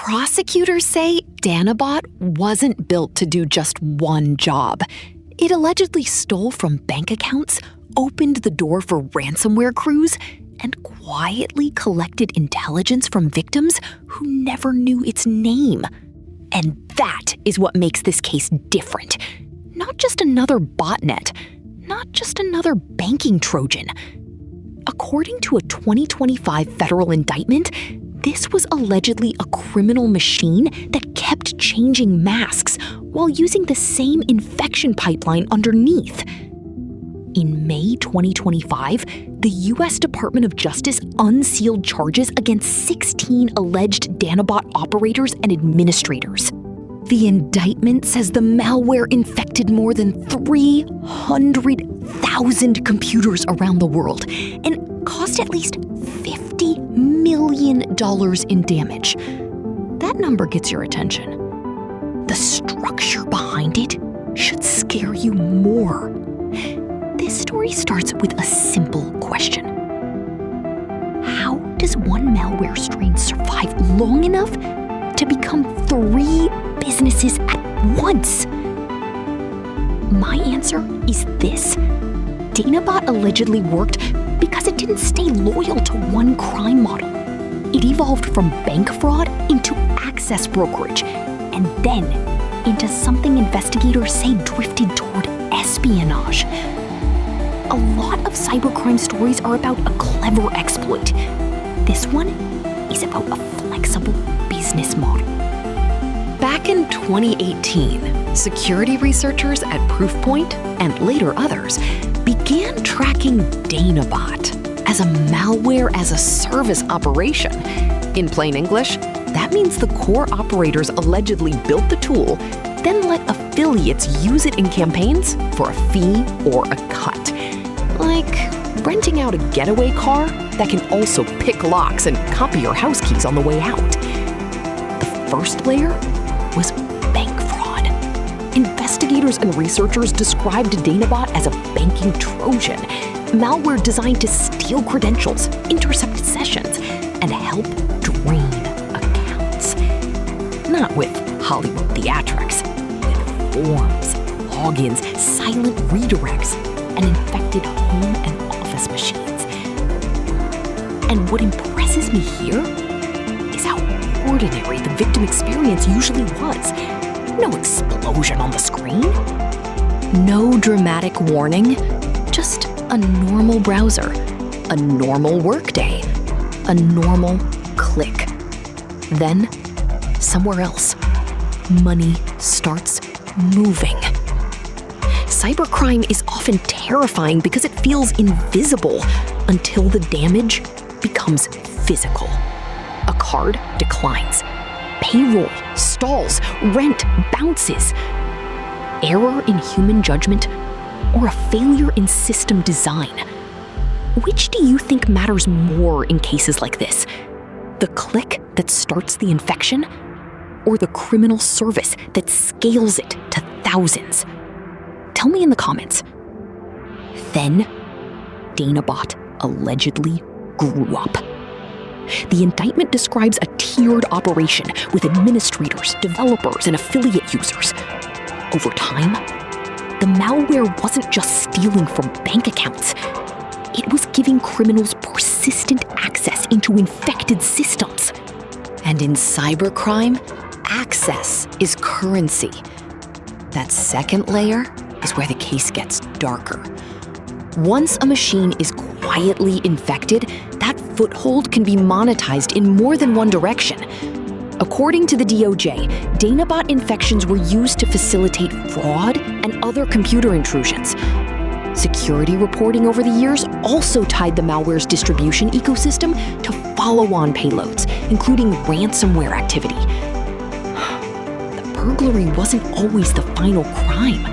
Prosecutors say DanaBot wasn't built to do just one job. It allegedly stole from bank accounts, opened the door for ransomware crews, and quietly collected intelligence from victims who never knew its name. And that is what makes this case different. Not just another botnet, not just another banking Trojan. According to a 2025 federal indictment, this was allegedly a criminal machine that kept changing masks while using the same infection pipeline underneath. In May 2025, the U.S. Department of Justice unsealed charges against 16 alleged DanaBot operators and administrators. The indictment says the malware infected more than 300,000 computers around the world and caused at least $50 million in damage. That number gets your attention. The structure behind it should scare you more. This story starts with a simple question. How does one malware strain survive long enough to become 3 businesses at once? My answer is this. DanaBot allegedly worked because it didn't stay loyal to one crime model. It evolved from bank fraud into access brokerage, and then into something investigators say drifted toward espionage. A lot of cybercrime stories are about a clever exploit. This one is about a flexible business model. Back in 2018, security researchers at Proofpoint, and later others, began tracking DanaBot as a Malware-as-a-Service operation. In plain English, that means the core operators allegedly built the tool, then let affiliates use it in campaigns for a fee or a cut. Like renting out a getaway car that can also pick locks and copy your house keys on the way out. The first layer was bank fraud. Investigators and researchers described DanaBot as a banking Trojan, malware designed to steal credentials, intercept sessions, and help drain accounts. Not with Hollywood theatrics, with forms, logins, silent redirects, and infected home and office machines. And what impresses me here is how ordinary the victim experience usually was. No explosion on the screen, no dramatic warning, just a normal browser, a normal workday, a normal click. Then, somewhere else, money starts moving. Cybercrime is often terrifying because it feels invisible until the damage becomes physical. A card declines. Payroll stalls. Rent bounces. Error in human judgment or a failure in system design. Which do you think matters more in cases like this? The click that starts the infection or the criminal service that scales it to thousands? Tell me in the comments. Then, DanaBot allegedly grew up. The indictment describes a tiered operation with administrators, developers, and affiliate users. Over time, the malware wasn't just stealing from bank accounts. It was giving criminals persistent access into infected systems. And in cybercrime, access is currency. That second layer is where the case gets darker. Once a machine is quietly infected, that foothold can be monetized in more than one direction. According to the DOJ, DanaBot infections were used to facilitate fraud and other computer intrusions. Security reporting over the years also tied the malware's distribution ecosystem to follow-on payloads, including ransomware activity. The burglary wasn't always the final crime.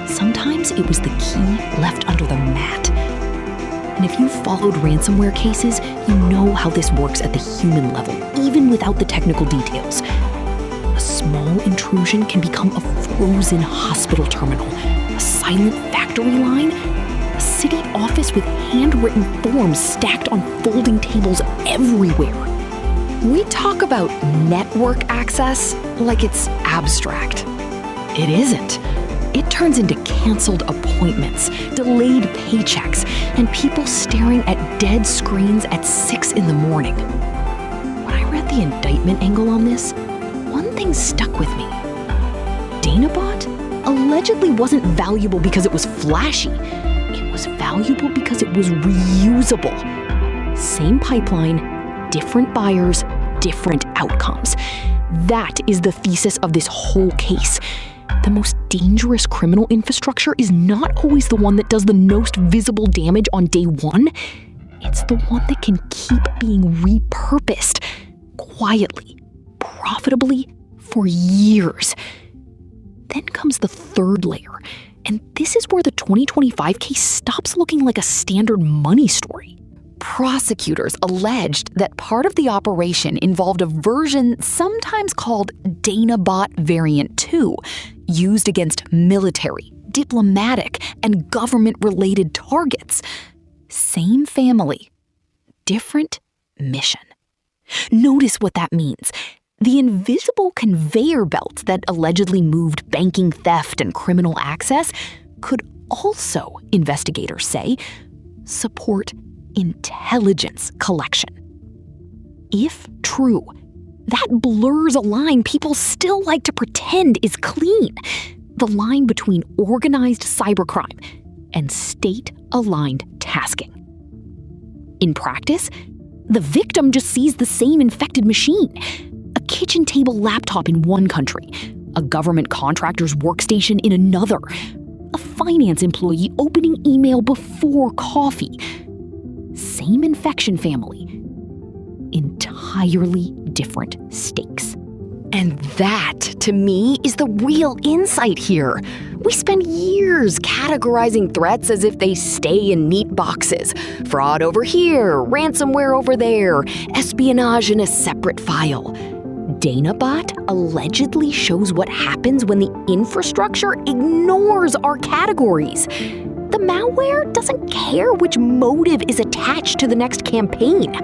Sometimes it was the key left under the mat. And if you've followed ransomware cases, you know how this works at the human level, even without the technical details. A small intrusion can become a frozen hospital terminal, a silent factory line, a city office with handwritten forms stacked on folding tables everywhere. We talk about network access like it's abstract. It isn't. It turns into canceled appointments, delayed paychecks, and people staring at dead screens at 6 in the morning. When I read the indictment angle on this, one thing stuck with me. DanaBot allegedly wasn't valuable because it was flashy. It was valuable because it was reusable. Same pipeline, different buyers, different outcomes. That is the thesis of this whole case. The most dangerous criminal infrastructure is not always the one that does the most visible damage on day one. It's the one that can keep being repurposed quietly, profitably, for years. Then comes the third layer, and this is where the 2025 case stops looking like a standard money story. Prosecutors alleged that part of the operation involved a version sometimes called DanaBot Variant 2, used against military, diplomatic, and government-related targets. Same family, different mission. Notice what that means. The invisible conveyor belt that allegedly moved banking theft and criminal access could also, investigators say, support intelligence collection. If true, that blurs a line people still like to pretend is clean. The line between organized cybercrime and state-aligned tasking. In practice, the victim just sees the same infected machine. A kitchen table laptop in one country, a government contractor's workstation in another, a finance employee opening email before coffee. Same infection family, entirely different stakes. And that, to me, is the real insight here. We spend years categorizing threats as if they stay in neat boxes. Fraud over here, ransomware over there, espionage in a separate file. DanaBot allegedly shows what happens when the infrastructure ignores our categories. The malware doesn't care which motive is attached to the next campaign.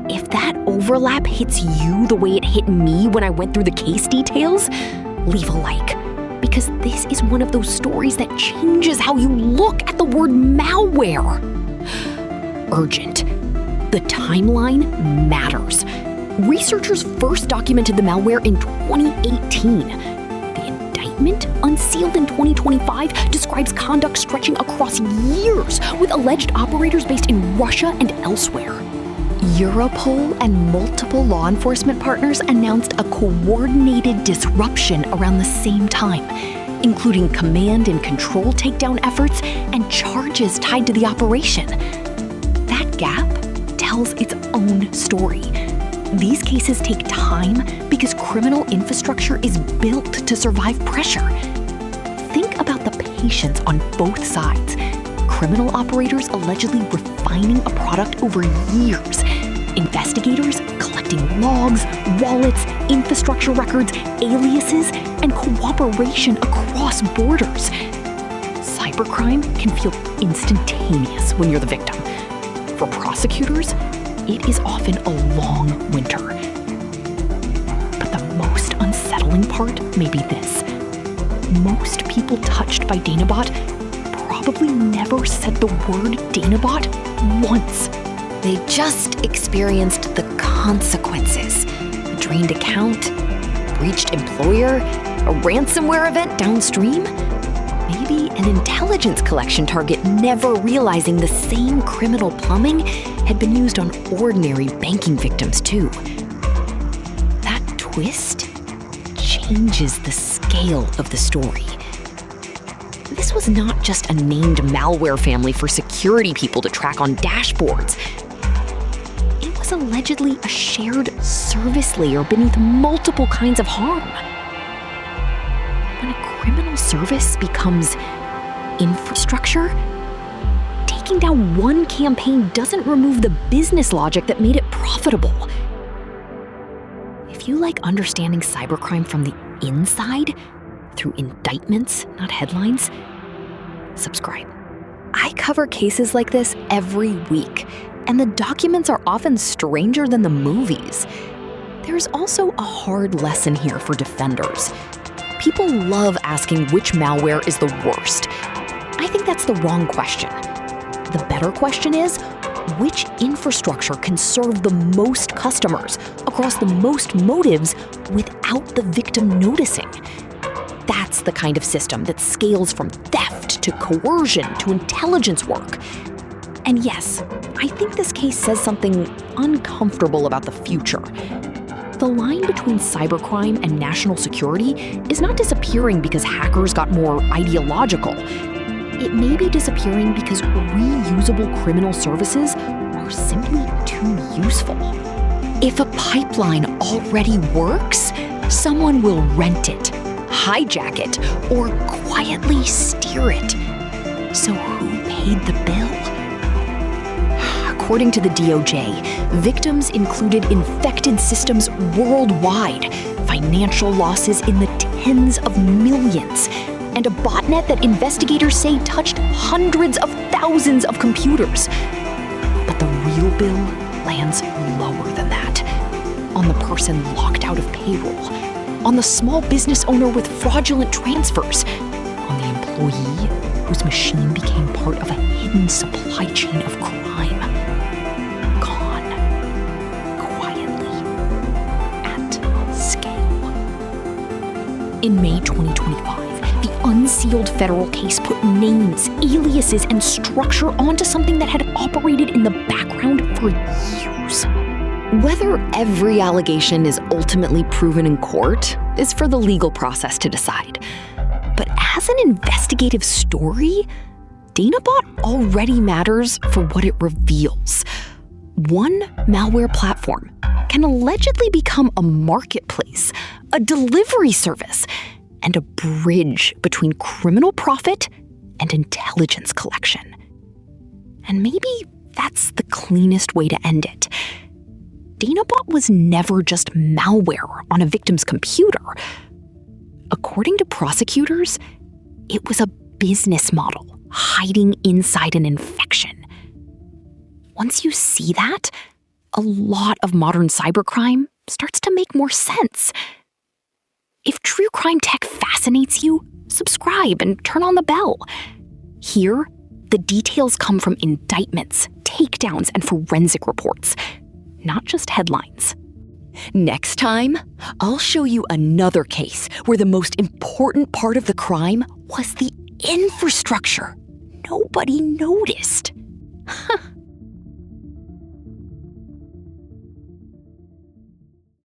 If that overlap hits you the way it hit me when I went through the case details, leave a like, because this is one of those stories that changes how you look at the word malware. Urgent. The timeline matters. Researchers first documented the malware in 2018. The indictment, unsealed in 2025, describes conduct stretching across years with alleged operators based in Russia and elsewhere. Europol and multiple law enforcement partners announced a coordinated disruption around the same time, including command and control takedown efforts and charges tied to the operation. That gap tells its own story. These cases take time because criminal infrastructure is built to survive pressure. Think about the patience on both sides. Criminal operators allegedly refining a product over years. Investigators collecting logs, wallets, infrastructure records, aliases, and cooperation across borders. Cybercrime can feel instantaneous when you're the victim. For prosecutors, it is often a long winter. But the most unsettling part may be this. Most people touched by DanaBot probably never said the word DanaBot once. They just experienced the consequences. A drained account, breached employer, a ransomware event downstream. Maybe an intelligence collection target never realizing the same criminal plumbing had been used on ordinary banking victims too. That twist changes the scale of the story. This was not just a named malware family for security people to track on dashboards. It was allegedly a shared service layer beneath multiple kinds of harm. When a criminal service becomes infrastructure, taking down one campaign doesn't remove the business logic that made it profitable. If you like understanding cybercrime from the inside, through indictments, not headlines, subscribe. I cover cases like this every week. and the documents are often stranger than the movies. There's also a hard lesson here for defenders. People love asking which malware is the worst. I think that's the wrong question. The better question is, which infrastructure can serve the most customers across the most motives without the victim noticing? That's the kind of system that scales from theft to coercion to intelligence work. And yes, I think this case says something uncomfortable about the future. The line between cybercrime and national security is not disappearing because hackers got more ideological. It may be disappearing because reusable criminal services are simply too useful. If a pipeline already works, someone will rent it, hijack it, or quietly steer it. So who paid the bill? According to the DOJ, victims included infected systems worldwide, financial losses in the tens of millions, and a botnet that investigators say touched hundreds of thousands of computers. But the real bill lands lower than that. On the person locked out of payroll, on the small business owner with fraudulent transfers, on the employee whose machine became part of a hidden supply chain of crime. Gone. Quietly. At scale. In May 2025, the unsealed federal case put names, aliases, and structure onto something that had operated in the background for years. Whether every allegation is ultimately proven in court is for the legal process to decide. But as an investigative story, DanaBot already matters for what it reveals. One malware platform can allegedly become a marketplace, a delivery service, and a bridge between criminal profit and intelligence collection. And maybe that's the cleanest way to end it. DanaBot was never just malware on a victim's computer. According to prosecutors, it was a business model hiding inside an infection. Once you see that, a lot of modern cybercrime starts to make more sense. If true crime tech fascinates you, subscribe and turn on the bell. Here, the details come from indictments, takedowns, and forensic reports, not just headlines. Next time, I'll show you another case where the most important part of the crime was the infrastructure. Nobody noticed.